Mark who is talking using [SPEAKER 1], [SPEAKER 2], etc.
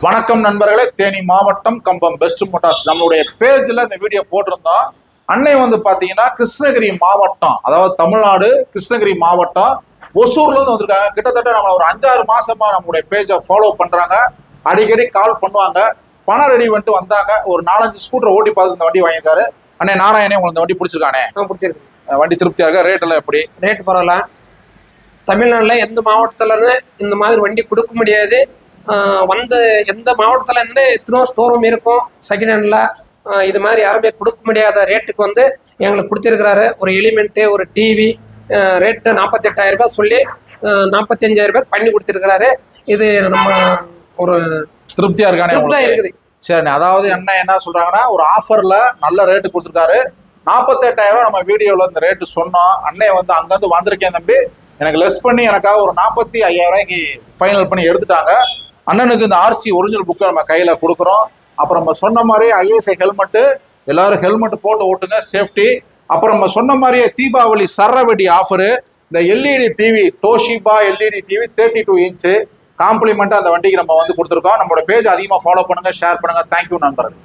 [SPEAKER 1] வணக்கம் நண்பர்களே, தேனி மாவட்டம் கம்பம் பெஸ்ட் மோட்டார்ஸ் நம்மளுடைய பேஜ்ல இந்த வீடியோ போட்டிருந்தோம். அன்னை வந்து பாத்தீங்கன்னா கிருஷ்ணகிரி மாவட்டம், அதாவது தமிழ்நாடு கிருஷ்ணகிரி மாவட்டம் ஒசூர்ல இருந்து வந்திருக்காங்க. கிட்டத்தட்ட நம்மள ஒரு 5-6 மாசமா நம்மளுடைய பேஜை ஃபாலோ பண்றாங்க. அடிக்கடி கால் பண்ணுவாங்க. பணம் ரெடி பண்ணிட்டு வந்தாங்க. ஒரு 4-5 ஸ்கூட்டர் ஓட்டி பார்த்து இந்த வண்டி வாங்கியிருக்காரு. அண்ணே நாராயணே, உங்களுக்கு இந்த வண்டி பிடிச்சிருக்கானே?
[SPEAKER 2] பிடிச்சிருக்கு.
[SPEAKER 1] வண்டி திருப்தியா இருக்கா? ரேட் எல்லாம் எப்படி?
[SPEAKER 2] ரேட் பரவாயில்ல. தமிழ்நாடுல எந்த மாவட்டத்துல இருந்து இந்த மாதிரி வண்டி கொடுக்க முடியாது. வந்து எந்த மாவட்டத்துல இருந்து எத்தனோ ஸ்டோர் ரூம் இருக்கும் செகண்ட் ஹேண்ட்ல, இது மாதிரி யாருமே கொடுக்க முடியாத ரேட்டுக்கு வந்து எங்களுக்கு கொடுத்திருக்கிறாரு. ஒரு எலிமெண்ட்டு, ஒரு டிவி ரேட்டு 48,000 ரூபாய் சொல்லி 45,000 ரூபாய் பண்ணி கொடுத்திருக்கிறாரு. இது நம்ம ஒரு
[SPEAKER 1] திருப்தியா இருக்கானே?
[SPEAKER 2] இருக்குது.
[SPEAKER 1] சரி, அதாவது என்ன சொல்றாங்கன்னா, ஒரு ஆஃபர்ல நல்ல ரேட்டு கொடுத்துருக்காரு. 48,000 ரூபாய் நம்ம வீடியோல இந்த ரேட்டு சொன்னோம். அண்ணே வந்து அங்கிருந்து வந்திருக்கேன் தம்பி, எனக்கு லெஸ் பண்ணி எனக்காக ஒரு 45,000 ரூபாய்க்கு ஃபைனல் பண்ணி எடுத்துட்டாங்க. அண்ணனுக்கு இந்த ஆர்சி ஒரிஜினல் புக்கை நம்ம கையில கொடுக்குறோம். அப்புறம் நம்ம சொன்ன மாதிரி ஐஎஸ்ஐ ஹெல்மெட்டு, எல்லாரும் ஹெல்மெட் போட்டு ஓட்டுங்க, சேஃப்டி. அப்புறம் நம்ம சொன்ன மாதிரியே தீபாவளி சரவெடி ஆஃபரு, இந்த LED TV, Toshiba LED TV 32 inch compliment அந்த வண்டிக்கு நம்ம வந்து கொடுத்துருக்கோம். நம்மளோட பேஜ் அதிகமாக ஃபாலோ பண்ணுங்க, ஷேர் பண்ணுங்க. தேங்க்யூ நண்பர்கள்.